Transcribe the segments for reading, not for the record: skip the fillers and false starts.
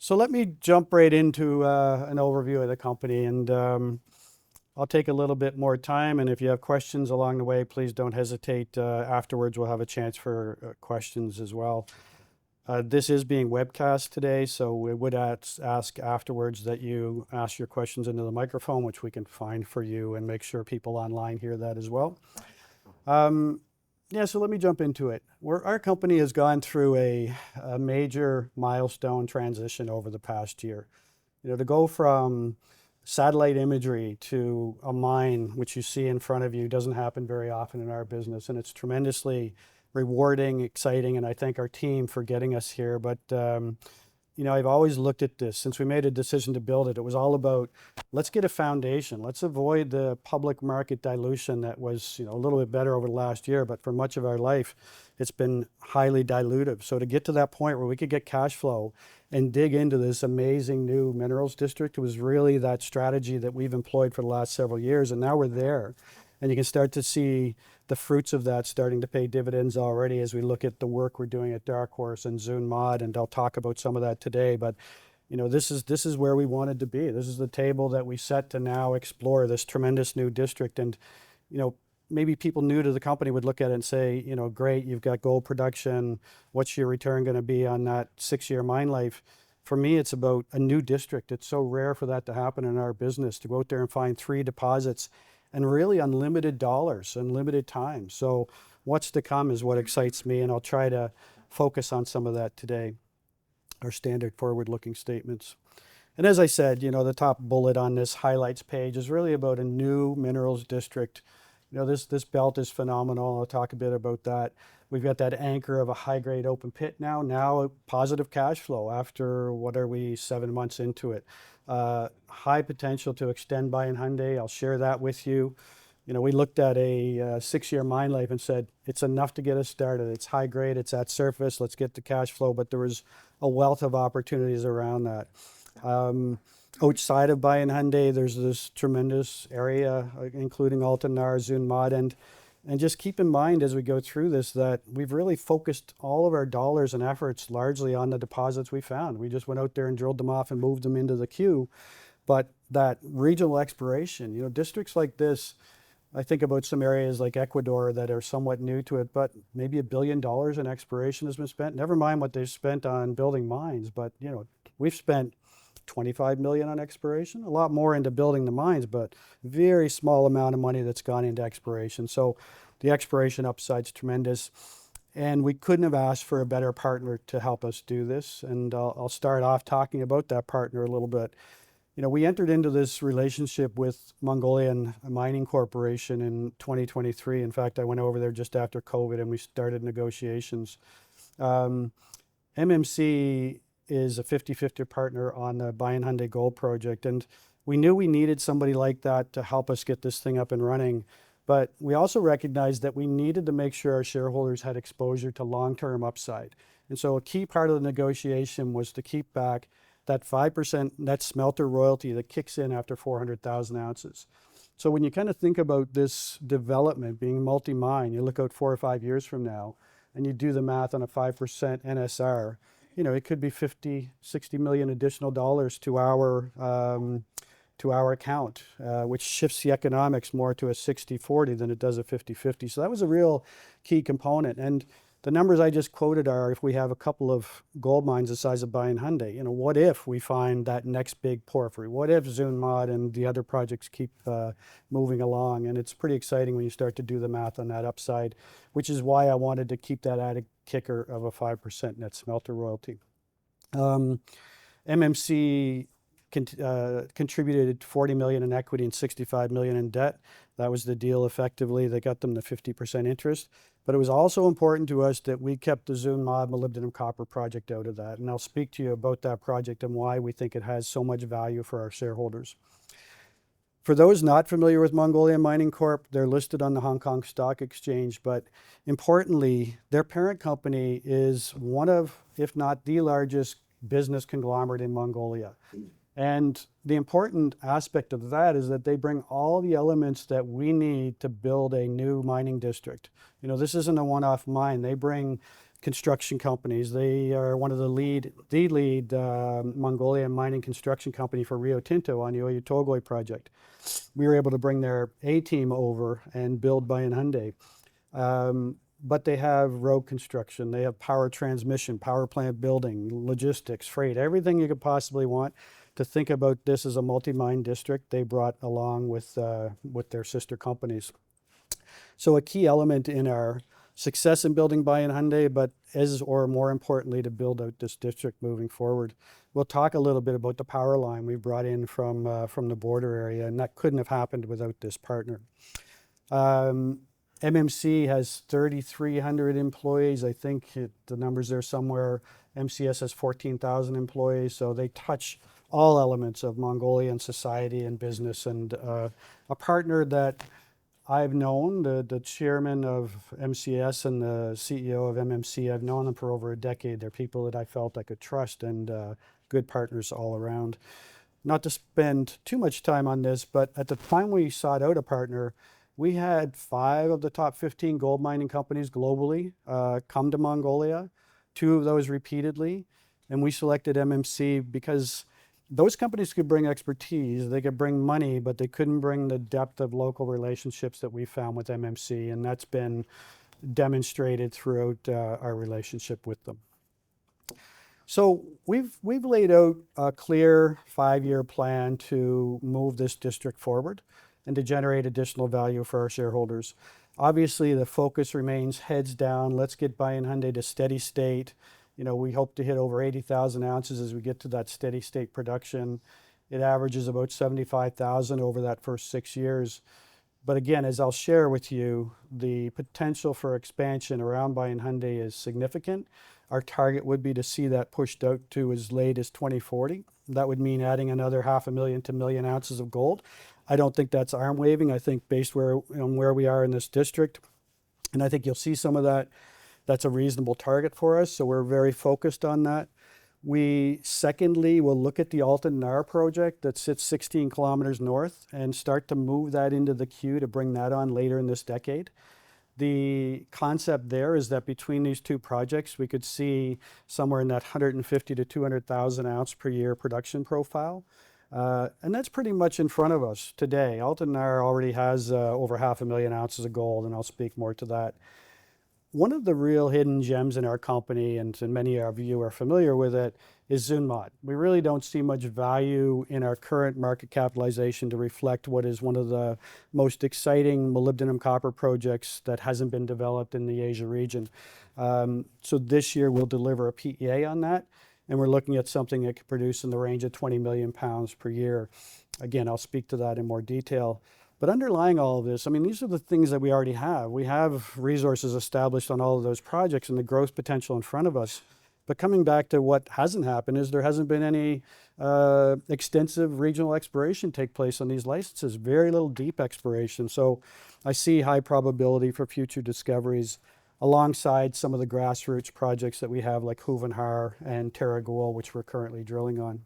So let me jump right into an overview of the company, and I'll take a little bit more time. And if you have questions along the way, please don't hesitate. Afterwards, we'll have a chance for questions as well. This is being webcast today, so we would ask afterwards that you ask your questions into the microphone, which we can find for you and make sure people online hear that as well. Yeah, so let me jump into it. Our company has gone through a major milestone transition over the past year. To go from satellite imagery to a mine, which you see in front of you, doesn't happen very often in our business, and it's tremendously rewarding, exciting, and I thank our team for getting us here. But I've always looked at this since we made a decision to build it. It was all about, let's get a foundation. Let's avoid the public market dilution that was, a little bit better over the last year, but for much of our life, it's been highly dilutive. So to get to that point where we could get cash flow and dig into this amazing new minerals district, it was really that strategy that we've employed for the last several years, and now we're there. And you can start to see the fruits of that starting to pay dividends already as we look at the work we're doing at Dark Horse and Zuun Mod, and I'll talk about some of that today. But this is where we wanted to be. This is the table that we set to now explore this tremendous new district. And maybe people new to the company would look at it and say, great, you've got gold production. What's your return going to be on that 6-year mine life? For me, it's about a new district. It's so rare for that to happen in our business, to go out there and find 3 deposits and really unlimited dollars, unlimited time. So what's to come is what excites me, and I'll try to focus on some of that today. Our standard forward-looking statements. And as I said, the top bullet on this highlights page is really about a new minerals district. This belt is phenomenal. I'll talk a bit about that. We've got that anchor of a high-grade open pit now positive cash flow after, 7 months into it. High potential to extend Bayan Khundii. I'll share that with you. We looked at a 6-year mine life and said, it's enough to get us started. It's high grade, it's at surface, let's get the cash flow, but there was a wealth of opportunities around that. Outside of Bayan Khundii, there's this tremendous area, including Altan Nar, Zuun Mod, and just keep in mind as we go through this that we've really focused all of our dollars and efforts largely on the deposits we found. We just went out there and drilled them off and moved them into the queue. But that regional exploration, districts like this, I think about some areas like Ecuador that are somewhat new to it, but maybe $1 billion in exploration has been spent. Never mind what they've spent on building mines, but we've spent 25 million on exploration, a lot more into building the mines, but very small amount of money that's gone into exploration. So the exploration upside's tremendous, and we couldn't have asked for a better partner to help us do this. And I'll start off talking about that partner a little bit. We entered into this relationship with Mongolian Mining Corporation in 2023. In fact, I went over there just after COVID and we started negotiations. MMC is a 50-50 partner on the Bayan Khundii Gold Project, and we knew we needed somebody like that to help us get this thing up and running. But we also recognized that we needed to make sure our shareholders had exposure to long-term upside. And so a key part of the negotiation was to keep back that 5% net smelter royalty that kicks in after 400,000 ounces. So when you kind of think about this development being multi-mine, you look out 4 or 5 years from now, and you do the math on a 5% NSR, it could be 50, 60 million additional dollars to our account, which shifts the economics more to a 60-40 than it does a 50-50. So that was a real key component. And the numbers I just quoted are if we have a couple of gold mines the size of Bayan Khundii, what if we find that next big porphyry? What if Zuun Mod and the other projects keep moving along? And it's pretty exciting when you start to do the math on that upside, which is why I wanted to keep that added kicker of a 5% net smelter royalty. MMC contributed 40 million in equity and 65 million in debt. That was the deal effectively that got them the 50% interest. But it was also important to us that we kept the Zuun Mod molybdenum copper project out of that. And I'll speak to you about that project and why we think it has so much value for our shareholders. For those not familiar with Mongolian Mining Corp, they're listed on the Hong Kong Stock Exchange, but importantly, their parent company is one of, if not the largest business conglomerate in Mongolia. And the important aspect of that is that they bring all the elements that we need to build a new mining district. This isn't a one-off mine. They bring construction companies. They are one of the lead Mongolian mining construction company for Rio Tinto on the Oyu Tolgoi project. We were able to bring their A-team over and build Bayan Hyundai. But they have road construction, they have power transmission, power plant building, logistics, freight, everything you could possibly want to think about this as a multi-mine district they brought along with their sister companies. So a key element in our success in building Bayan Hyundai, but more importantly, to build out this district moving forward. We'll talk a little bit about the power line we brought in from the border area, and that couldn't have happened without this partner. MMC has 3,300 employees. I think the numbers there somewhere. MCS has 14,000 employees, so they touch all elements of Mongolian society and business, and a partner that I've known, the chairman of MCS and the CEO of MMC, I've known them for over a decade. They're people that I felt I could trust, and good partners all around. Not to spend too much time on this, but at the time we sought out a partner, we had 5 of the top 15 gold mining companies globally come to Mongolia, 2 of those repeatedly, and we selected MMC because those companies could bring expertise, they could bring money, but they couldn't bring the depth of local relationships that we found with MMC, and that's been demonstrated throughout our relationship with them. So we've laid out a clear 5-year plan to move this district forward and to generate additional value for our shareholders. Obviously, the focus remains heads down. Let's get Bayan Hyundai to steady state. You know, we hope to hit over 80,000 ounces as we get to that steady state production. It averages about 75,000 over that first 6 years. But again, as I'll share with you, the potential for expansion around Bayan Hyundai is significant. Our target would be to see that pushed out to as late as 2040. That would mean adding another 500,000 to 1 million ounces of gold. I don't think that's arm waving. I think based on where we are in this district, and I think you'll see some of that, that's a reasonable target for us. So we're very focused on that. We secondly will look at the Altan Nar project that sits 16 kilometers north and start to move that into the queue to bring that on later in this decade. The concept there is that between these 2 projects, we could see somewhere in that 150 to 200,000 ounce per year production profile. And that's pretty much in front of us today. Altan Nar already has over 500,000 ounces of gold, and I'll speak more to that. One of the real hidden gems in our company, and many of you are familiar with it, is Zuun Mod. We really don't see much value in our current market capitalization to reflect what is one of the most exciting molybdenum copper projects that hasn't been developed in the Asia region. So this year we'll deliver a PEA on that, and we're looking at something that could produce in the range of 20 million pounds per year. Again, I'll speak to that in more detail. But underlying all of this, I mean, these are the things that we already have. We have resources established on all of those projects and the growth potential in front of us. But coming back to what hasn't happened is there hasn't been any extensive regional exploration take place on these licenses, very little deep exploration. So I see high probability for future discoveries alongside some of the grassroots projects that we have like Huvan Har and Teragol, which we're currently drilling on.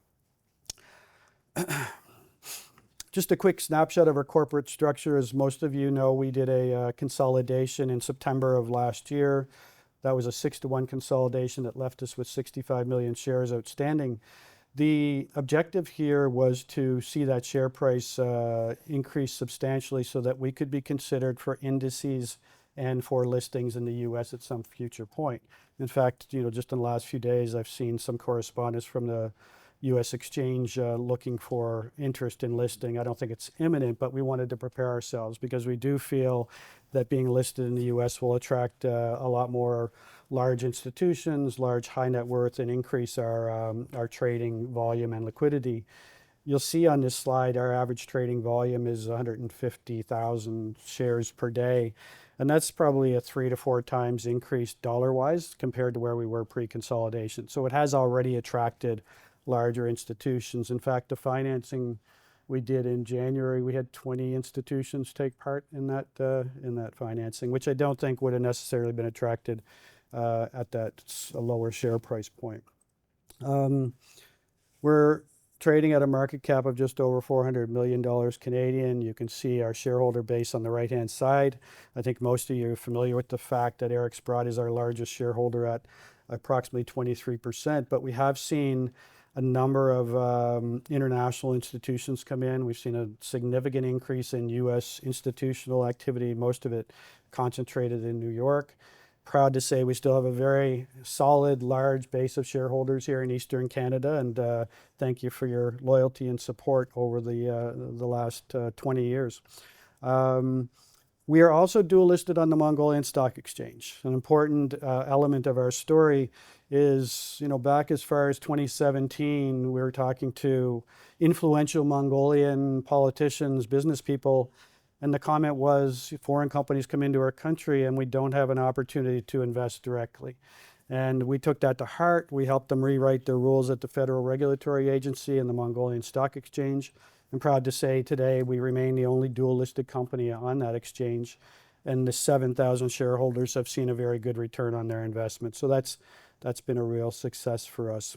Just a quick snapshot of our corporate structure. As most of you know, we did a consolidation in September of last year. That was a 6-to-1 consolidation that left us with 65 million shares outstanding. The objective here was to see that share price increase substantially so that we could be considered for indices and for listings in the US at some future point. In fact, you know, just in the last few days, I've seen some correspondence from the US exchange looking for interest in listing. I don't think it's imminent, but we wanted to prepare ourselves because we do feel that being listed in the US will attract a lot more large institutions, large high net worth, and increase our trading volume and liquidity. You'll see on this slide our average trading volume is 150,000 shares per day. And that's probably a 3 to 4 times increase dollar-wise compared to where we were pre-consolidation. So it has already attracted larger institutions. In fact, the financing we did in January, we had 20 institutions take part in that financing, which I don't think would have necessarily been attracted at that lower share price point. We're trading at a market cap of just over $400 million Canadian. You can see our shareholder base on the right-hand side. I think most of you are familiar with the fact that Eric Sprott is our largest shareholder at approximately 23%, but we have seen a number of international institutions come in. We've seen a significant increase in U.S. institutional activity, most of it concentrated in New York. Proud to say we still have a very solid, large base of shareholders here in Eastern Canada, and thank you for your loyalty and support over the last 20 years. We are also dual listed on the Mongolian Stock Exchange. An important element of our story is, back as far as 2017, we were talking to influential Mongolian politicians, business people, and the comment was foreign companies come into our country and we don't have an opportunity to invest directly. And we took that to heart. We helped them rewrite their rules at the Federal Regulatory Agency and the Mongolian Stock Exchange. I'm proud to say today we remain the only dual listed company on that exchange, and the 7,000 shareholders have seen a very good return on their investment. So that's been a real success for us.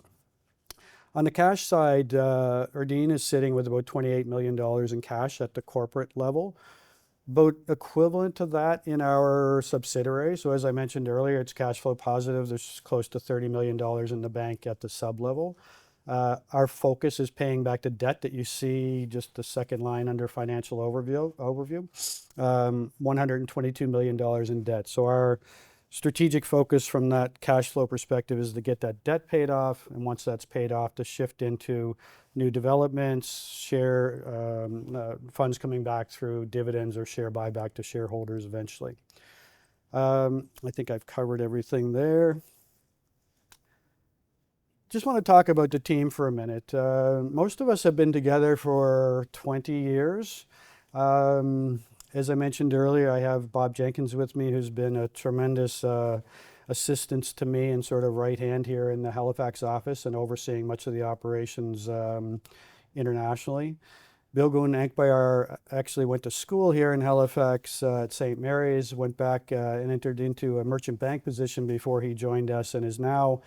On the cash side, Erdene is sitting with about $28 million in cash at the corporate level, about equivalent to that in our subsidiary. So as I mentioned earlier, it's cash flow positive. There's close to $30 million in the bank at the sub level. Our focus is paying back the debt that you see, just the second line under financial overview, $122 million in debt. So our strategic focus from that cash flow perspective is to get that debt paid off, and once that's paid off, to shift into new developments, share funds coming back through dividends or share buyback to shareholders eventually. I think I've covered everything there. Just want to talk about the team for a minute. Most of us have been together for 20 years. As I mentioned earlier, I have Bob Jenkins with me, who's been a tremendous assistance to me and sort of right hand here in the Halifax office and overseeing much of the operations internationally. Bill Goon-Ankbayar actually went to school here in Halifax at St. Mary's, went back and entered into a merchant bank position before he joined us, and is now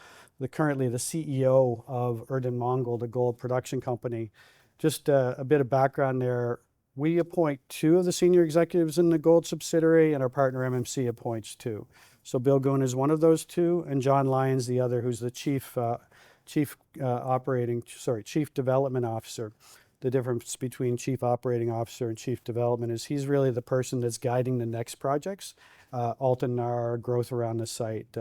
currently the CEO of Erdene Mongol, the gold production company. Just a bit of background there. We appoint two of the senior executives in the gold subsidiary, and our partner MMC appoints two. So Bill Goon is one of those two, and John Lyons the other, who's the chief development officer. The difference between chief operating officer and chief development is he's really the person that's guiding the next projects, Altan, growth around the site.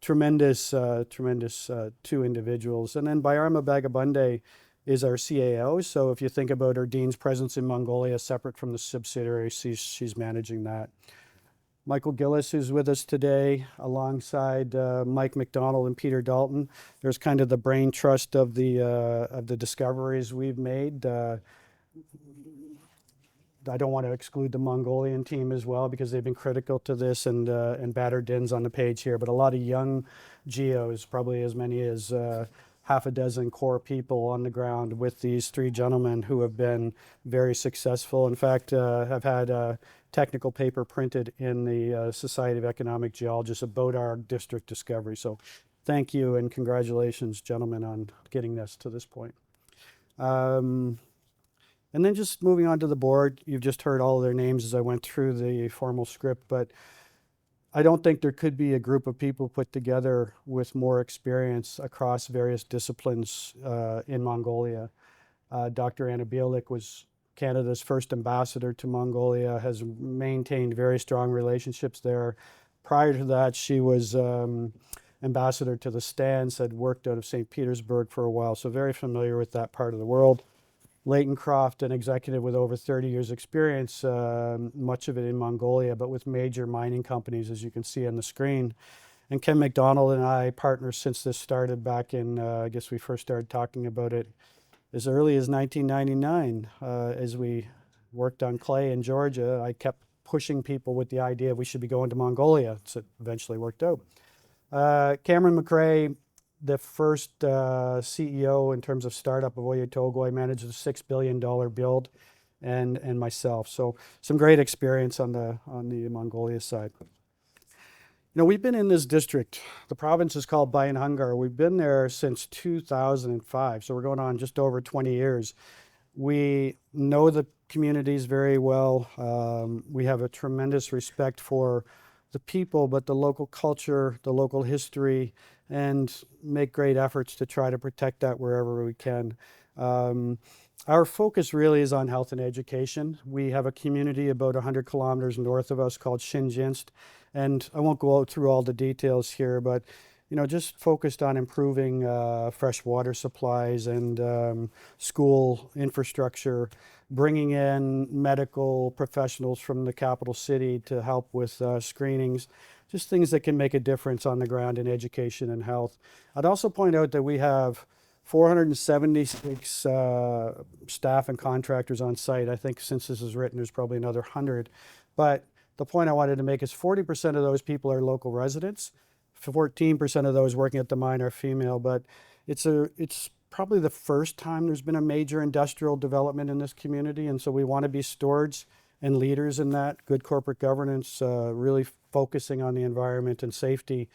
Tremendous two individuals. And then Bayarma Bagabunde is our CAO. So if you think about Erdene's presence in Mongolia, separate from the subsidiary, she's managing that. Michael Gillis is with us today alongside Mike McDonald and Peter Dalton. There's kind of the brain trust of the discoveries we've made. I don't want to exclude the Mongolian team as well, because they've been critical to this, and Badr Din's on the page here, but a lot of young geos, probably as many as half a dozen core people on the ground with these three gentlemen who have been very successful. In fact, have had a technical paper printed in the Society of Economic Geologists about our district discovery. So thank you and congratulations, gentlemen, on getting this to this point. And then just moving on to the board, you've just heard all of their names as I went through the formal script, but I don't think there could be a group of people put together with more experience across various disciplines in Mongolia. Dr. Anna Bielik was Canada's first ambassador to Mongolia, has maintained very strong relationships there. Prior to that, she was ambassador to the Stans, had worked out of St. Petersburg for a while, so very familiar with that part of the world. Leighton Croft, an executive with over 30 years experience, much of it in Mongolia, but with major mining companies, as you can see on the screen. And Ken McDonald and I, partners since this started back in, I guess we first started talking about it as early as 1999. As we worked on clay in Georgia, I kept pushing people with the idea we should be going to Mongolia. So it eventually worked out. Cameron McRae, the first CEO in terms of startup of Oyu Tolgoi, managed a $6 billion build, and myself. So some great experience on the Mongolia side. We've been in this district. The province is called Bayan Hungar. We've been there since 2005, so we're going on just over 20 years. We know the communities very well. We have a tremendous respect for the people, but the local culture, the local history, and make great efforts to try to protect that wherever we can. Our focus really is on health and education. We have a community about 100 kilometers north of us called Shinjinst, and I won't go through all the details here, but just focused on improving fresh water supplies and school infrastructure, bringing in medical professionals from the capital city to help with screenings, just things that can make a difference on the ground in education and health. I'd also point out that we have 476 staff and contractors on site. I think since this is written, there's probably another 100. But the point I wanted to make is 40% of those people are local residents. 14% of those working at the mine are female, but it's probably the first time there's been a major industrial development in this community, and so we want to be stewards and leaders in that. Good corporate governance, really focusing on the environment and safety.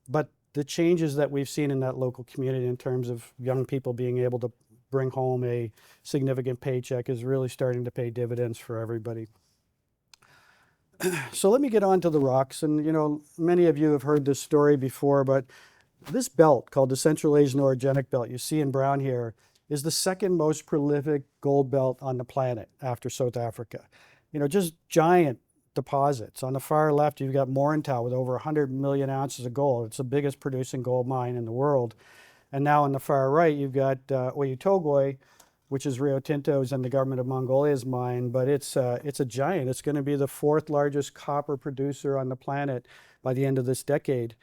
But the changes that we've seen in that local community in terms of young people being able to bring home a significant paycheck is really starting to pay dividends for everybody. So let me get on to the rocks. And, many of you have heard this story before, but this belt called the Central Asian Orogenic Belt, you see in brown here, is the second most prolific gold belt on the planet after South Africa. Just giant deposits. On the far left, you've got Morintown with over 100 million ounces of gold. It's the biggest producing gold mine in the world. And now on the far right, you've got Oyu Tolgoi, which is Rio Tinto's and the government of Mongolia's mine, but it's a giant. It's going to be the fourth largest copper producer on the planet by the end of this decade.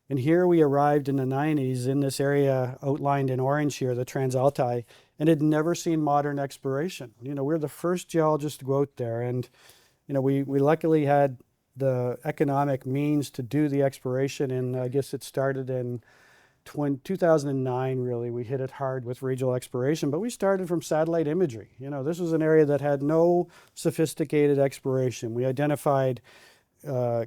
And here we arrived in the 90s in this area outlined in orange here, the Transaltai, and had never seen modern exploration. We're the first geologists to go out there, and we luckily had the economic means to do the exploration, and I guess it started in 2009, really. We hit it hard with regional exploration, but we started from satellite imagery. This was an area that had no sophisticated exploration. We identified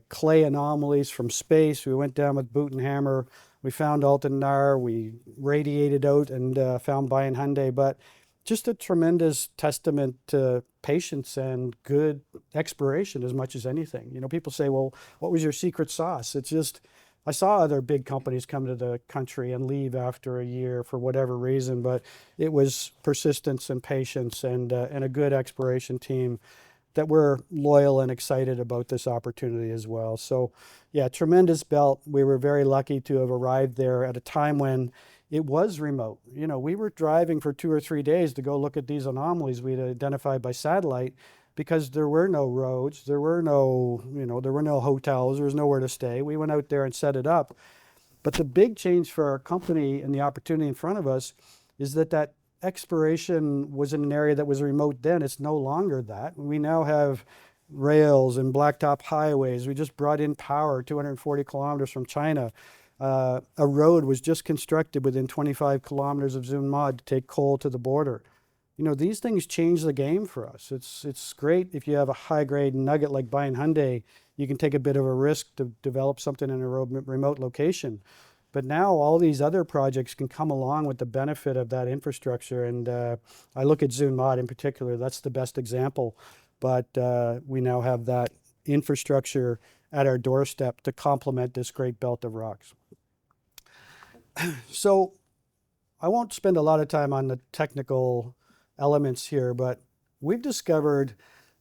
clay anomalies from space. We went down with boot and hammer. We found Altan Nar. We radiated out and found Bayan Hyundai, but just a tremendous testament to patience and good exploration as much as anything. People say, well, what was your secret sauce? It's just, I saw other big companies come to the country and leave after a year for whatever reason, but it was persistence and patience and a good exploration team that were loyal and excited about this opportunity as well. So yeah, tremendous belt. We were very lucky to have arrived there at a time when it was remote. We were driving for 2 or 3 days to go look at these anomalies we'd identified by satellite because there were no roads, there were no hotels, there was nowhere to stay. We went out there and set it up. But the big change for our company and the opportunity in front of us is that exploration was in an area that was remote then. It's no longer that. We now have rails and blacktop highways. We just brought in power 240 kilometers from China. A road was just constructed within 25 kilometers of Zuun Mod to take coal to the border. These things change the game for us. It's great if you have a high-grade nugget like Bayan Hyundai. You can take a bit of a risk to develop something in a remote location. But now all these other projects can come along with the benefit of that infrastructure. And I look at Zuun Mod in particular, that's the best example. But we now have that infrastructure at our doorstep to complement this great belt of rocks. So I won't spend a lot of time on the technical elements here, but we've discovered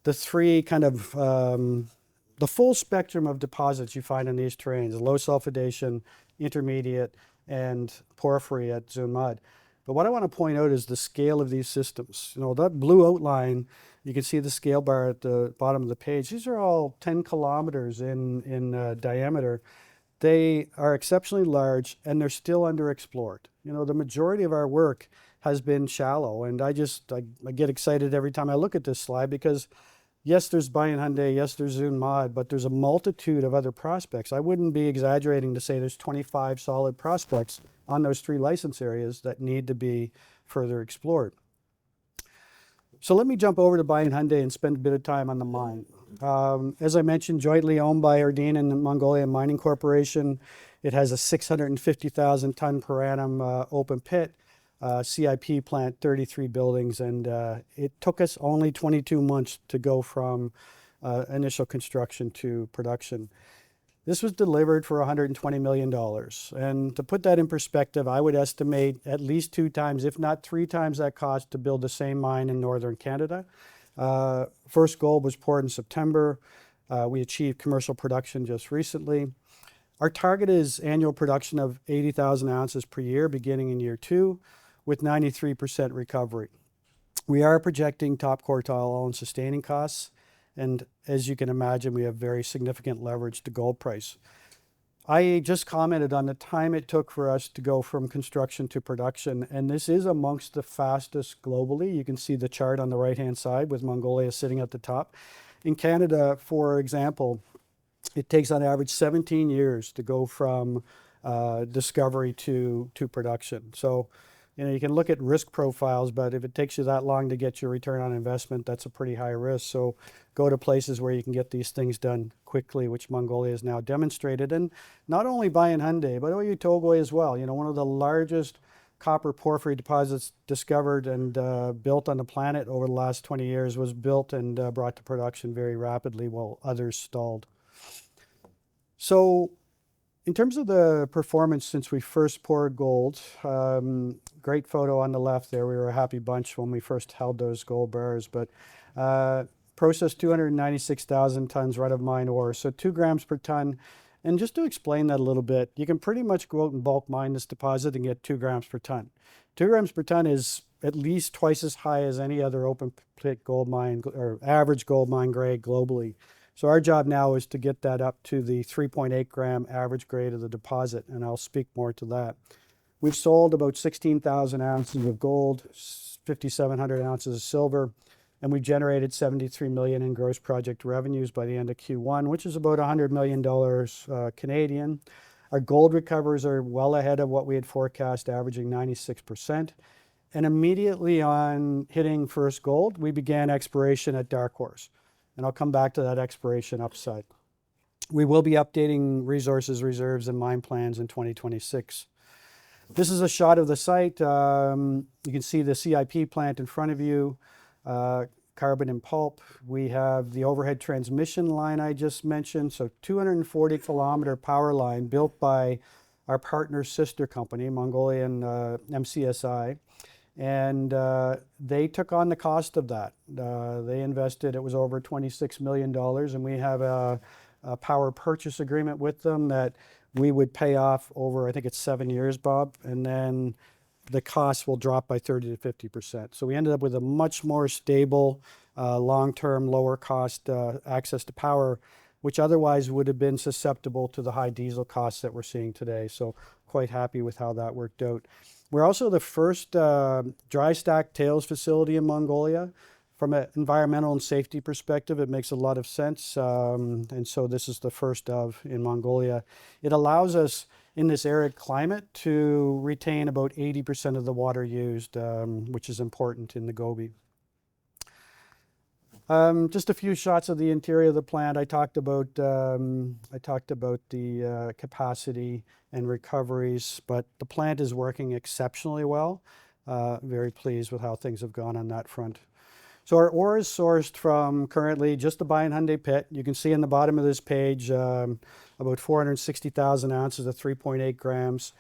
the three kind of the full spectrum of deposits you find in these terrains: low sulfidation, intermediate, and porphyry at Zuun Mod. But what I want to point out is the scale of these systems. That blue outline, you can see the scale bar at the bottom of the page. These are all 10 kilometers in diameter. They are exceptionally large, and they're still underexplored. The majority of our work has been shallow, and I get excited every time I look at this slide because yes, there's Bayan Hyundai, yes, there's Zuun Mod, but there's a multitude of other prospects. I wouldn't be exaggerating to say there's 25 solid prospects on those 3 license areas that need to be further explored. So let me jump over to Bayan Hyundai and spend a bit of time on the mine. As I mentioned, jointly owned by ERD and the Mongolia Mining Corporation. It has a 650,000 ton per annum open pit, CIP plant, 33 buildings, and it took us only 22 months to go from initial construction to production. This was delivered for $120 million. And to put that in perspective, I would estimate at least 2 times, if not 3 times that cost to build the same mine in northern Canada. First gold was poured in September. We achieved commercial production just recently. Our target is annual production of 80,000 ounces per year beginning in year 2 with 93% recovery. We are projecting top quartile all-in sustaining costs. And as you can imagine, we have very significant leverage to gold price. I just commented on the time it took for us to go from construction to production, and this is amongst the fastest globally. You can see the chart on the right-hand side with Mongolia sitting at the top. In Canada, for example, it takes on average 17 years to go from discovery to production. So, you can look at risk profiles, but if it takes you that long to get your return on investment, that's a pretty high risk. So go to places where you can get these things done quickly, which Mongolia has now demonstrated. And not only Bayan Hyundai, but Oyu Tolgoi as well. One of the largest copper porphyry deposits discovered and built on the planet over the last 20 years was built and brought to production very rapidly while others stalled. So in terms of the performance since we first poured gold, great photo on the left there. We were a happy bunch when we first held those gold bars, but processed 296,000 tons run of mine ore, so 2 grams per ton. And just to explain that a little bit, you can pretty much go out and bulk mine this deposit and get 2 grams per ton. 2 grams per ton is at least twice as high as any other open pit gold mine or average gold mine grade globally. So our job now is to get that up to the 3.8 gram average grade of the deposit, and I'll speak more to that. We've sold about 16,000 ounces of gold, 5,700 ounces of silver, and we generated $73 million in gross project revenues by the end of Q1, which is about $100 million Canadian. Our gold recovers are well ahead of what we had forecast, averaging 96%. And immediately on hitting first gold, we began exploration at Dark Horse. And I'll come back to that exploration upside. We will be updating resources, reserves, and mine plans in 2026. This is a shot of the site. You can see the CIP plant in front of you, carbon and pulp. We have the overhead transmission line I just mentioned, so 240 kilometer power line built by our partner sister company, Mongolian MCSI. And they took on the cost of that. They invested, it was over $26 million, and we have a power purchase agreement with them that we would pay off over, I think it's 7 years, Bob, and then the cost will drop by 30 to 50%. So we ended up with a much more stable, long-term, lower cost access to power, which otherwise would have been susceptible to the high diesel costs that we're seeing today. So quite happy with how that worked out. We're also the first dry stack tails facility in Mongolia. From an environmental and safety perspective, it makes a lot of sense. And so this is the first of in Mongolia. It allows us in this arid climate to retain about 80% of the water used, which is important in the Gobi. Just a few shots of the interior of the plant. I talked about the capacity and recoveries, but the plant is working exceptionally well. Very pleased with how things have gone on that front. So our ore is sourced from currently just the Bayan Hyundai pit. You can see in the bottom of this page about 460,000 ounces of 3.8 grams.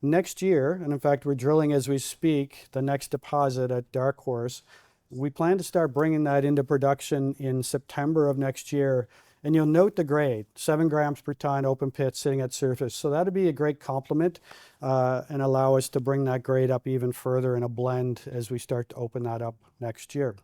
Next year, and in fact we're drilling as we speak, the next deposit at Dark Horse. We plan to start bringing that into production in September of next year. And you'll note the grade, 7 grams per ton open pit sitting at surface. So that'd be a great complement and allow us to bring that grade up even further in a blend as we start to open that up next year.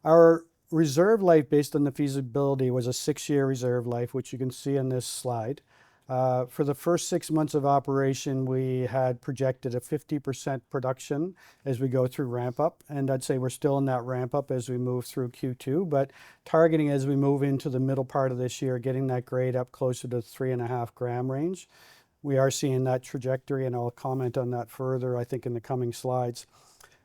Our reserve life based on the feasibility was a 6-year reserve life, which you can see on this slide. For the first 6 months of operation, we had projected a 50% production as we go through ramp up. And I'd say we're still in that ramp up as we move through Q2, but targeting as we move into the middle part of this year, getting that grade up closer to 3.5 gram range. We are seeing that trajectory, and I'll comment on that further, I think, in the coming slides.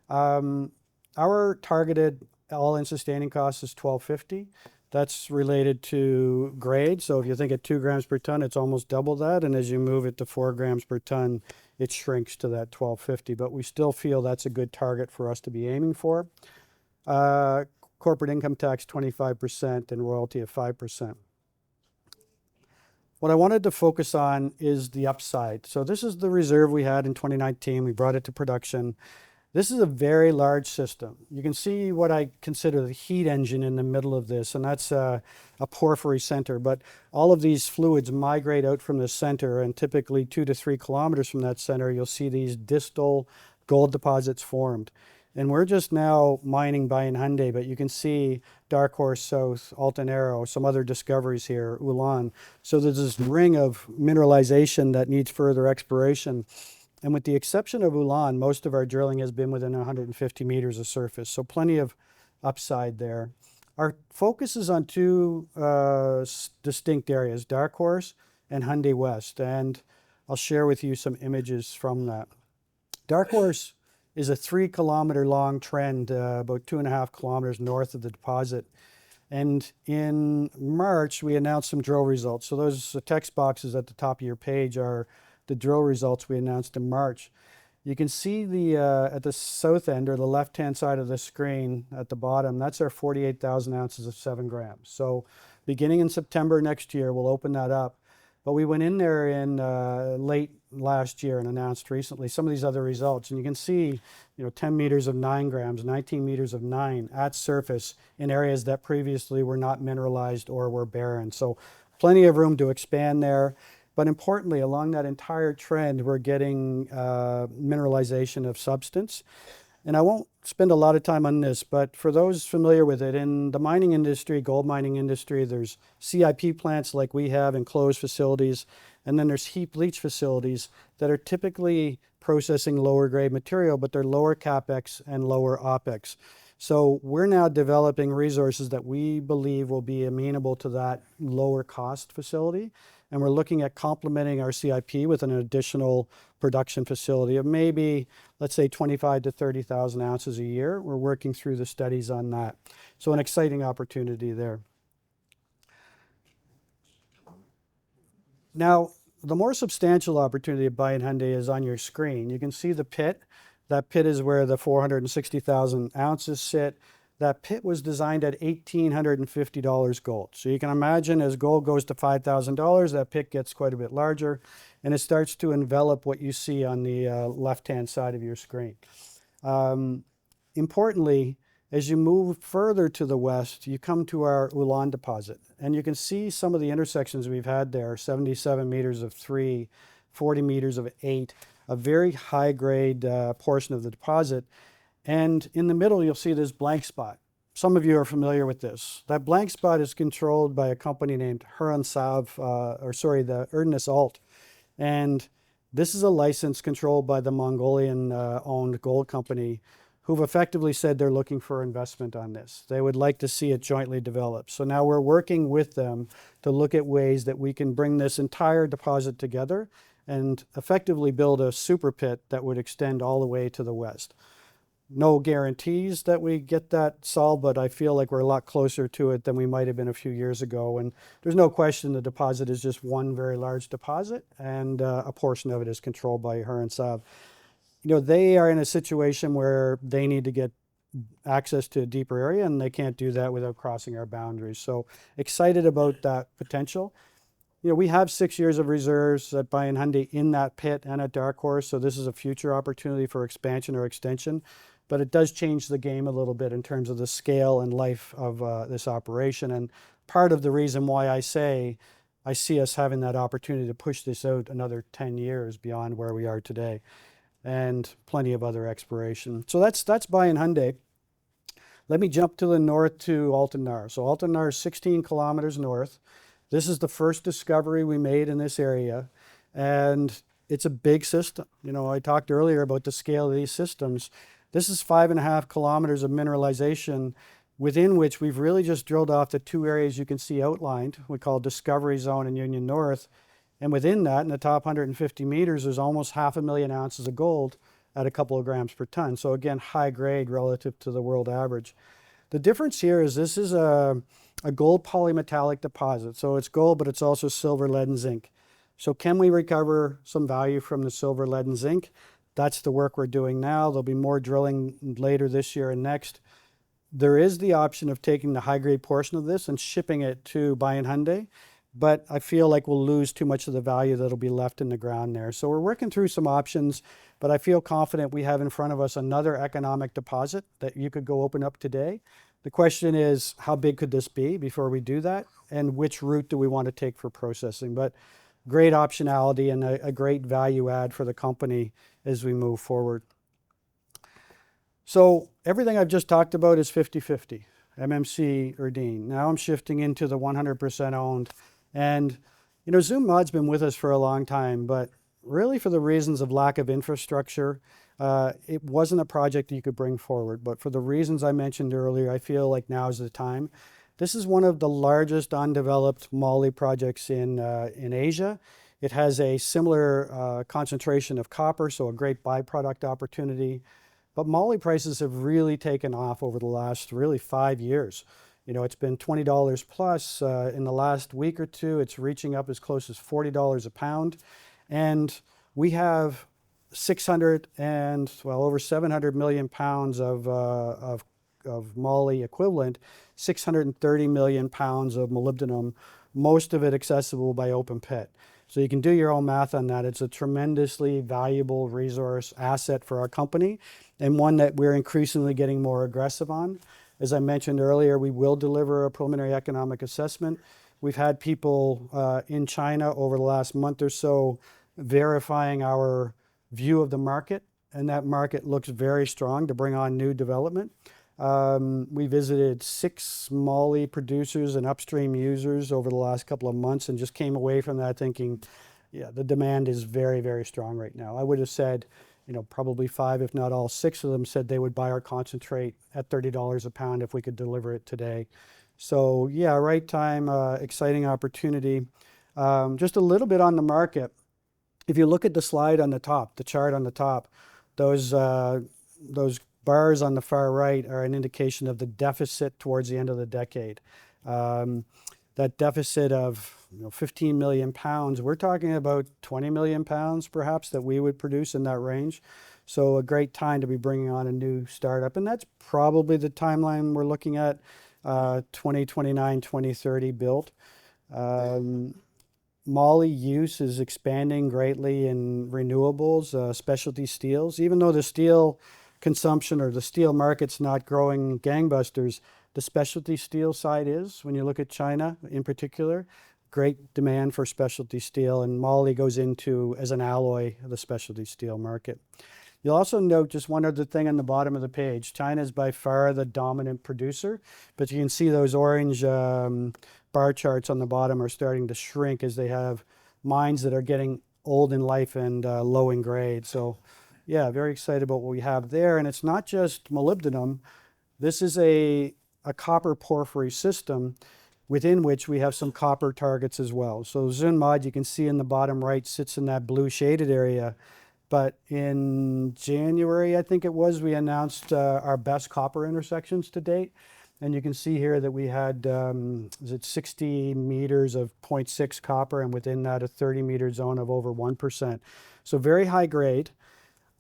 Our targeted all-in sustaining cost is $1,250. That's related to grade. So if you think at 2 grams per ton, it's almost double that. And as you move it to 4 grams per ton, it shrinks to that 1250. But we still feel that's a good target for us to be aiming for. Uh, Corporate income tax 25% and royalty of 5%. What I wanted to focus on is the upside. So this is the reserve we had in 2019. We brought it to production. This is a very large system. You can see what I consider the heat engine in the middle of this, and that's a porphyry center. But all of these fluids migrate out from the center, and typically 2 to 3 kilometers from that center, you'll see these distal gold deposits formed. And we're just now mining Bayan Khundii, but you can see Dark Horse South, Altan Arrow, some other discoveries here, Ulan. So there's this ring of mineralization that needs further exploration. And with the exception of Ulan, most of our drilling has been within 150 meters of surface, so plenty of upside there. Our focus is on two distinct areas, Dark Horse and Khundii West, and I'll share with you some images from that. Dark Horse is a 3 kilometer long trend, about 2.5 kilometers north of the deposit. And in March, we announced some drill results. So those text boxes at the top of your page are the drill results we announced in March. You can see the at the south end, or the left-hand side of the screen at the bottom, that's our 48,000 ounces of 7 grams. So beginning in September next year, we'll open that up. But we went in there in late last year and announced recently some of these other results. And you can see, 10 meters of 9 grams, 19 meters of 9 at surface in areas that previously were not mineralized or were barren. So plenty of room to expand there. But importantly, along that entire trend, we're getting mineralization of substance. And I won't spend a lot of time on this, but for those familiar with it, in the mining industry, gold mining industry, there's CIP plants like we have, enclosed facilities, and then there's heap leach facilities that are typically processing lower grade material, but they're lower CapEx and lower OpEx. So we're now developing resources that we believe will be amenable to that lower cost facility. And we're looking at complementing our CIP with an additional production facility of maybe, let's say, 25 to 30,000 ounces a year. We're working through the studies on that. So an exciting opportunity there. Now, the more substantial opportunity at Bayan Khundii is on your screen. You can see the pit. That pit is where the 460,000 ounces sit. That pit was designed at $1,850 gold. So you can imagine as gold goes to $5,000, that pit gets quite a bit larger, and it starts to envelop what you see on the left-hand side of your screen. Importantly, as you move further to the west, you come to our Ulan deposit, and you can see some of the intersections we've had there, 77 meters of 3, 40 meters of 8, a very high-grade portion of the deposit. And in the middle, you'll see this blank spot. Some of you are familiar with this. That blank spot is controlled by a company named the Erdness Alt. And this is a license controlled by the Mongolian-owned gold company who've effectively said they're looking for investment on this. They would like to see it jointly developed. So now we're working with them to look at ways that we can bring this entire deposit together and effectively build a super pit that would extend all the way to the west. No guarantees that we get that solved, but I feel like we're a lot closer to it than we might have been a few years ago. And there's no question the deposit is just one very large deposit, and a portion of it is controlled by Sav. They are in a situation where they need to get access to a deeper area, and they can't do that without crossing our boundaries. So excited about that potential. We have 6 years of reserves at Bayan Khundii in that pit and at Dark Horse, so this is a future opportunity for expansion or extension. But it does change the game a little bit in terms of the scale and life of this operation. And part of the reason why I say I see us having that opportunity to push this out another 10 years beyond where we are today, and plenty of other exploration. So that's Bayan Khundii. Let me jump to the north to Altan Nar. So Altan Nar is 16 kilometers north. This is the first discovery we made in this area, and it's a big system. I talked earlier about the scale of these systems. This is 5.5 kilometers of mineralization within which we've really just drilled off the 2 areas you can see outlined, we call Discovery Zone and Union North. And within that, in the top 150 meters, there's almost 500,000 ounces of gold at a couple of grams per ton. So again, high grade relative to the world average. The difference here is this is a a gold polymetallic deposit. So it's gold, but it's also silver, lead, and zinc. So can we recover some value from the silver, lead, and zinc? That's the work we're doing now. There'll be more drilling later this year and next. There is the option of taking the high-grade portion of this and shipping it to Bayan Hyundai, but I feel like we'll lose too much of the value that'll be left in the ground there. So we're working through some options, but I feel confident we have in front of us another economic deposit that you could go open up today. The question is, how big could this be before we do that? And which route do we want to take for processing? But great optionality and a great value add for the company as we move forward. So everything I've just talked about is 50-50, MMC or Dean. Now I'm shifting into the 100% owned. And, you know, Zoom Mod's been with us for a long time, but really for the reasons of lack of infrastructure, it wasn't a project you could bring forward. But for the reasons I mentioned earlier, I feel like now is the time. This is one of the largest undeveloped moly projects in Asia. It has a similar concentration of copper, so a great byproduct opportunity. But moly prices have really taken off over the last really 5 years. You know, it's been $20 plus. In the last week or two, it's reaching up as close as $40 a pound. And we have 600 and, well, over 700 million pounds of moly equivalent, 630 million pounds of molybdenum, most of it accessible by open pit. So you can do your own math on that. It's a tremendously valuable resource asset for our company and one that we're increasingly getting more aggressive on. As I mentioned earlier, we will deliver a preliminary economic assessment. We've had people in China over the last month or so verifying our view of the market, and that market looks very strong to bring on new development. We visited 6 moly producers and upstream users over the last couple of months and just came away from that thinking, yeah, the demand is very, very strong right now. I would have said, you know, probably 5, if not all 6 of them said they would buy our concentrate at $30 a pound if we could deliver it today. So yeah, right time, exciting opportunity. Just a little bit on the market. If you look at the slide on the top, the chart on the top, those bars on the far right are an indication of the deficit towards the end of the decade. That deficit of 15 million pounds, we're talking about 20 million pounds perhaps that we would produce in that range. So a great time to be bringing on a new startup. And that's probably the timeline we're looking at, 2029, 2030 built. Moly use is expanding greatly in renewables, specialty steels. Even though the steel consumption or the steel market's not growing gangbusters, the specialty steel side is. When you look at China in particular, great demand for specialty steel, and moly goes into as an alloy of the specialty steel market. You'll also note just one other thing on the bottom of the page. China is by far the dominant producer, but you can see those orange bar charts on the bottom are starting to shrink as they have mines that are getting old in life and low in grade. So yeah, very excited about what we have there. And it's not just molybdenum. This is a copper porphyry system within which we have some copper targets as well. So Zunmod, you can see in the bottom right, sits in that blue shaded area. But in January, I think it was, we announced our best copper intersections to date. And you can see here that we had, is it 60 meters of 0.6 copper, and within that a 30-meter zone of over 1%. So very high grade.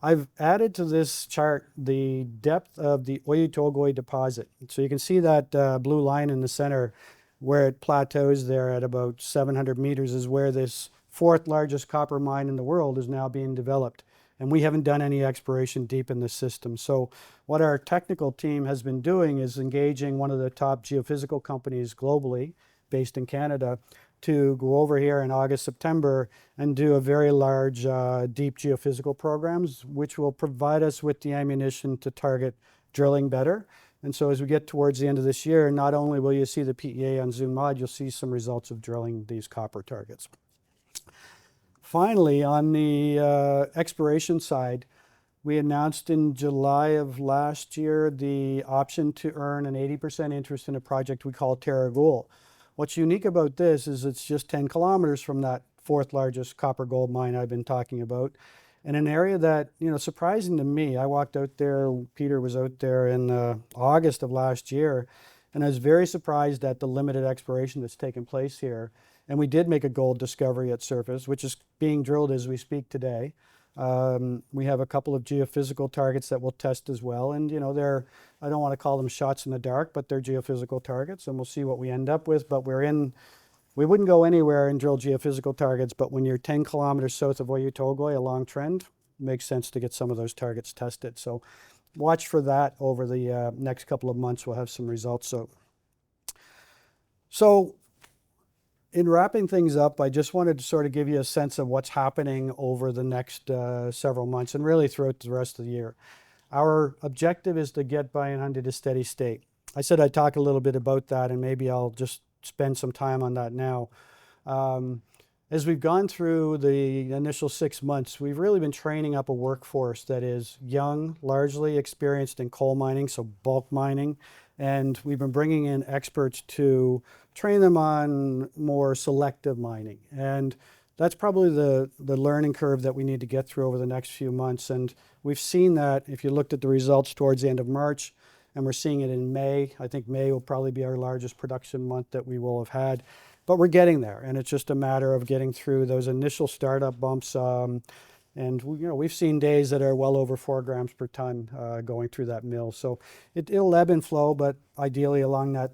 I've added to this chart the depth of the Oyu Tolgoi deposit. So you can see that blue line in the center where it plateaus there at about 700 meters is where this 4th largest copper mine in the world is now being developed. And we haven't done any exploration deep in the system. So what our technical team has been doing is engaging one of the top geophysical companies globally, based in Canada, to go over here in August, September, and do a very large deep geophysical programs, which will provide us with the ammunition to target drilling better. And so as we get towards the end of this year, not only will you see the PEA on Zunmod, you'll see some results of drilling these copper targets. Finally, on the exploration side, we announced in July of last year the option to earn an 80% interest in a project we call Terra Gold. What's unique about this is it's just 10 kilometers from that 4th largest copper gold mine I've been talking about, in an area that, you know, surprising to me. I walked out there, Peter was out there in August of last year, And I was very surprised at the limited exploration that's taken place here. And we did make a gold discovery at surface, which is being drilled as we speak today. We have a couple of geophysical targets that we'll test as well. And, you know, I don't want to call them shots in the dark, but they're geophysical targets, and we'll see what we end up with. But we wouldn't go anywhere and drill geophysical targets, but when you're 10 kilometers south of Oyu Tolgoi, a long trend, it makes sense to get some of those targets tested. So watch for that over the next couple of months. We'll have some results. So in wrapping things up, I just wanted to sort of give you a sense of what's happening over the next several months and really throughout the rest of the year. Our objective is to get Bayan Khundii to steady state. I said I'd talk a little bit about that, and maybe I'll just spend some time on that now. As we've gone through the initial 6 months, we've really been training up a workforce that is young, largely experienced in coal mining, so bulk mining, and we've been bringing in experts to train them on more selective mining. And that's probably the learning curve that we need to get through over the next few months. And we've seen that if you looked at the results towards the end of March, and we're seeing it in May. I think May will probably be our largest production month that we will have had. But we're getting there, and it's just a matter of getting through those initial startup bumps. And we've seen days that are well over 4 grams per ton going through that mill. So it'll ebb and flow, but ideally along that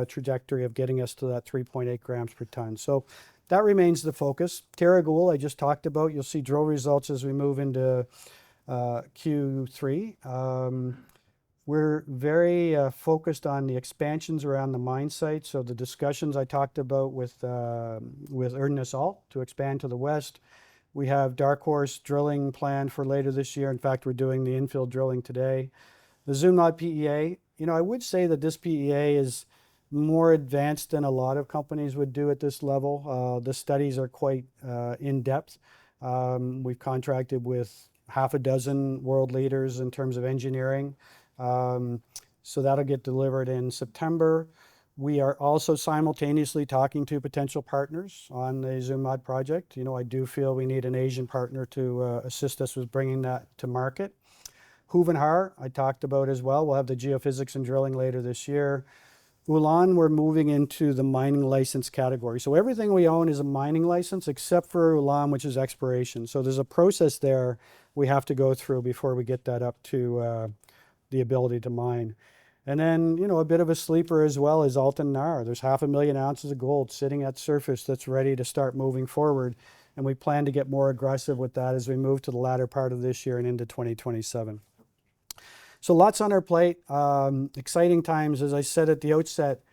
trajectory of getting us to that 3.8 grams per ton. So that remains the focus. Terragoul, I just talked about. You'll see drill results as we move into Q3. We're very focused on the expansions around the mine site. So the discussions I talked about with Erdnasalt to expand to the west. We have Dark Horse drilling planned for later this year. In fact, we're doing the infill drilling today. The Zumwalt PEA, I would say that this PEA is more advanced than a lot of companies would do at this level. The studies are quite in depth. We've contracted with half a dozen world leaders in terms of engineering. So that'll get delivered in September. We are also simultaneously talking to potential partners on the Zumwalt project. I do feel we need an Asian partner to assist us with bringing that to market. Khuvyn Khar, I talked about as well. We'll have the geophysics and drilling later this year. Ulaan, we're moving into the mining license category. So everything we own is a mining license except for Ulaan, which is exploration. So there's a process there we have to go through before we get that up to the ability to mine. And then, a bit of a sleeper as well is Altan Nar. There's 500,000 ounces of gold sitting at surface that's ready to start moving forward. And we plan to get more aggressive with that as we move to the latter part of this year and into 2027. So lots on our plate. Exciting times. As I said at the outset,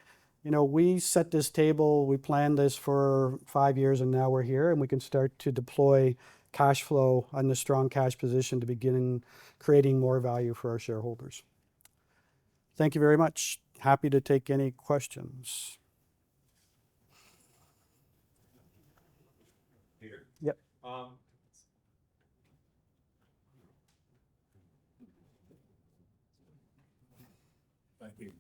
we set this table, we planned this for 5 years, and now we're here, and we can start to deploy cash flow on the strong cash position to begin creating more value for our shareholders. Thank you very much. Happy to take any questions. Peter? Yep. Thank you.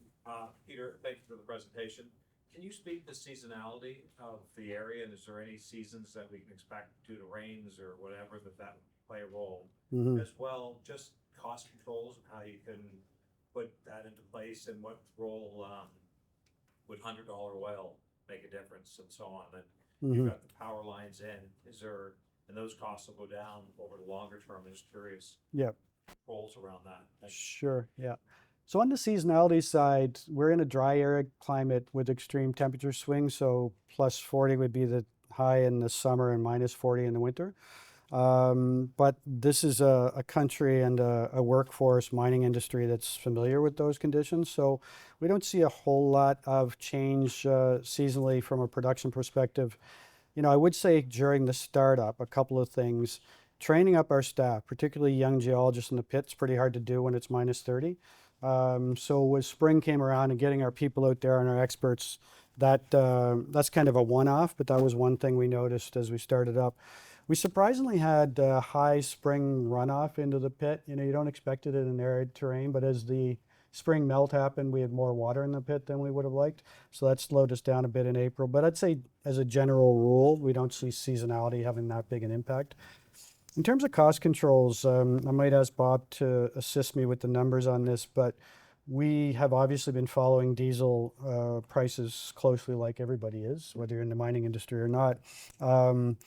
Peter, thank you for the presentation. Can you speak to seasonality of the area, and is there any seasons that we can expect due to rains or whatever that would play a role? Mm-hmm. As well, just cost controls, how you can put that into place, and what role would $100 oil make a difference, and so on. And you've got the power lines in. And those costs will go down over the longer term. I'm just curious. Yeah. Roles around that. Sure. Yeah. So on the seasonality side, we're in a dry arid climate with extreme temperature swings. So plus 40 would be the high in the summer and minus 40 in the winter. But this is a country and a workforce mining industry that's familiar with those conditions. So we don't see a whole lot of change seasonally from a production perspective. I would say during the startup, a couple of things. Training up our staff, particularly young geologists in the pit, is pretty hard to do when it's minus 30. So when spring came around and getting our people out there and our experts, that's kind of a one-off, but that was one thing we noticed as we started up. We surprisingly had high spring runoff into the pit. You don't expect it in an arid terrain, but as the spring melt happened, we had more water in the pit than we would have liked. So that slowed us down a bit in April. But I'd say as a general rule, we don't see seasonality having that big an impact. In terms of cost controls, I might ask Bob to assist me with the numbers on this, but We have obviously been following diesel prices closely, like everybody is, whether you're in the mining industry or not. Um,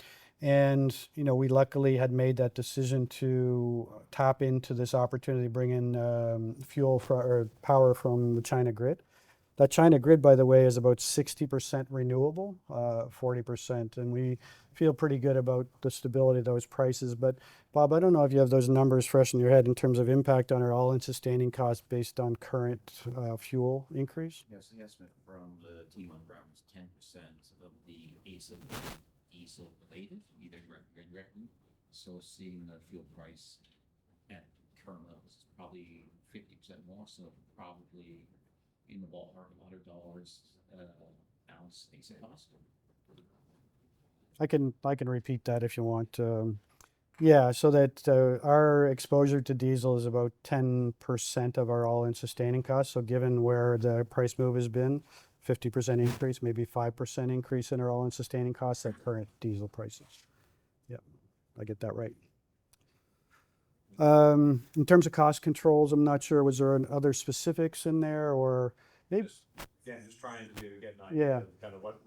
and we luckily had made that decision to tap into this opportunity, bring in fuel or power from the China grid. That China grid, by the way, is about 60% renewable, 40%, and we feel pretty good about the stability of those prices. But Bob, I don't know if you have those numbers fresh in your head in terms of impact on our all-in sustaining costs based on current fuel increase. Yes, the estimate from the team on ground was 10% of the ASIL diesel related, either directly or indirectly. So seeing the fuel price at current levels is probably 50% more, so probably in the ballpark of $100 ounce ASIL cost. I can repeat that if you want. Yeah, so that our exposure to diesel is about 10% of our all-in sustaining costs. So given where the price move has been, 50% increase, maybe 5% increase in our all-in sustaining costs at current diesel prices. Yep, I get that right. In terms of cost controls, I'm not sure, was there other specifics in there or maybe? Just trying to get an idea Yeah. of kind of what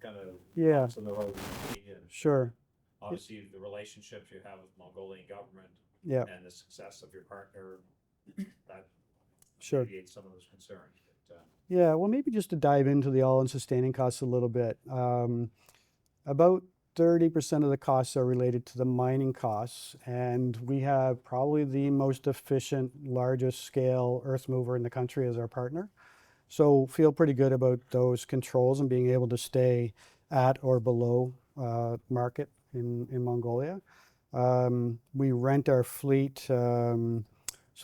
kind of Yeah. bumps in the road we see and Sure. obviously the relationships you have with Mongolian government Yeah. and the success of your partner, that Sure. alleviates some of those concerns. But, Yeah, well, maybe just to dive into the all-in sustaining costs a little bit. About 30% of the costs are related to the mining costs, and we have probably the most efficient, largest scale earth mover in the country as our partner. So feel pretty good about those controls and being able to stay at or below market in Mongolia. We rent our fleet, so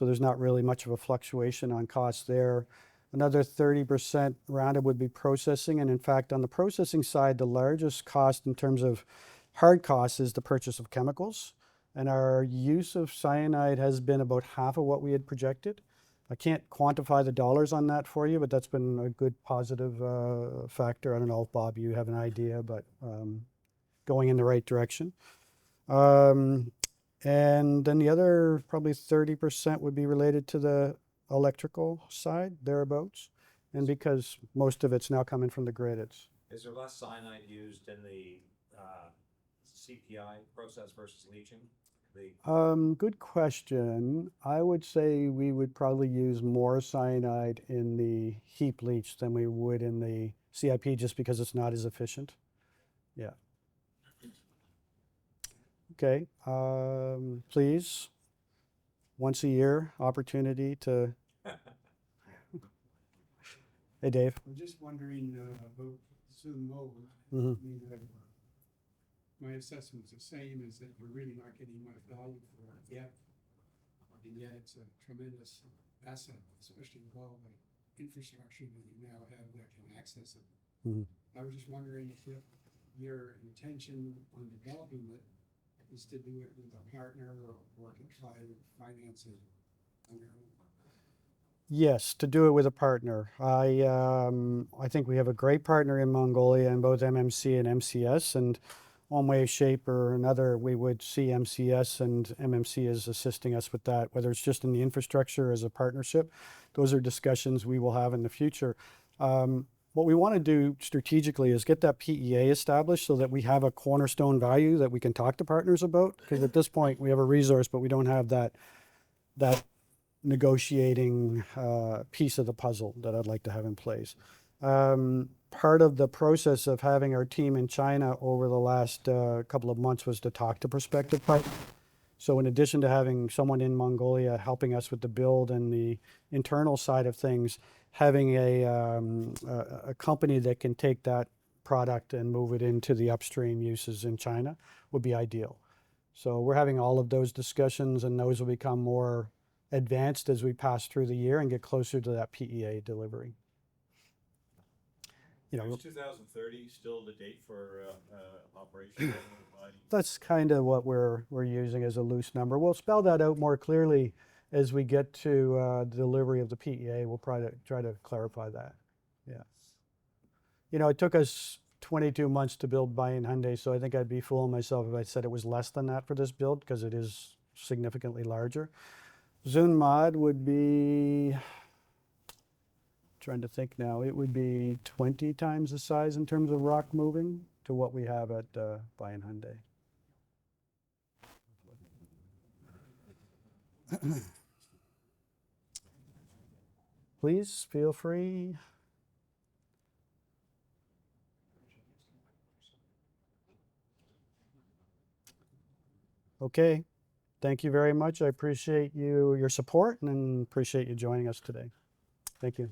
there's not really much of a fluctuation on costs there. Another 30% rounded would be processing. And in fact, on the processing side, the largest cost in terms of hard costs is the purchase of chemicals. And our use of cyanide has been about half of what we had projected. I can't quantify the dollars on that for you, but that's been a good positive factor. I don't know if, Bob, you have an idea, but going in the right direction. And then the other probably 30% would be related to the electrical side, thereabouts. And because most of it's now coming from the grid, it's. is there less cyanide used in the CPI process versus leaching? Good question. I would say we would probably use more cyanide in the heap leach than we would in the CIP just because it's not as efficient. Yeah. Okay. Please, once a year, opportunity to. Hey, Dave. I'm just wondering about Zoom mode. Mhm. I mean, my assessment is the same, is that we're really not getting much value for it yet. And yet it's a tremendous asset, especially with all the infrastructure that you now have that can access it. Mhm. I was just wondering if your intention on developing it is to do it with a partner or to try to finance it on your own. Yes, to do it with a partner. I think we have a great partner in Mongolia in both MMC and MCS, and one way, shape, or another, we would see MCS and MMC as assisting us with that, whether it's just in the infrastructure as a partnership. Those are discussions we will have in the future. What we want to do strategically is get that PEA established so that we have a cornerstone value that we can talk to partners about. Because at this point, we have a resource, but we don't have that negotiating piece of the puzzle that I'd like to have in place. Part of the process of having our team in China over the last couple of months was to talk to prospective partners. So in addition to having someone in Mongolia helping us with the build and the internal side of things, having a company that can take that product and move it into the upstream uses in China would be ideal. So we're having all of those discussions, and those will become more advanced as we pass through the year and get closer to that PEA delivery. Is 2030 still the date for operation? That's kind of what we're using as a loose number. We'll spell that out more clearly as we get to the delivery of the PEA. We'll try to clarify that. Yeah. It took us 22 months to build Bayan Hyundai, so I think I'd be fooling myself if I said it was less than that for this build, because it is significantly larger. Zunmod would be trying to think now, it would be 20 times the size in terms of rock moving to what we have at Bayan Hyundai. Please feel free. Okay, thank you very much. I appreciate your support and appreciate you joining us today. Thank you.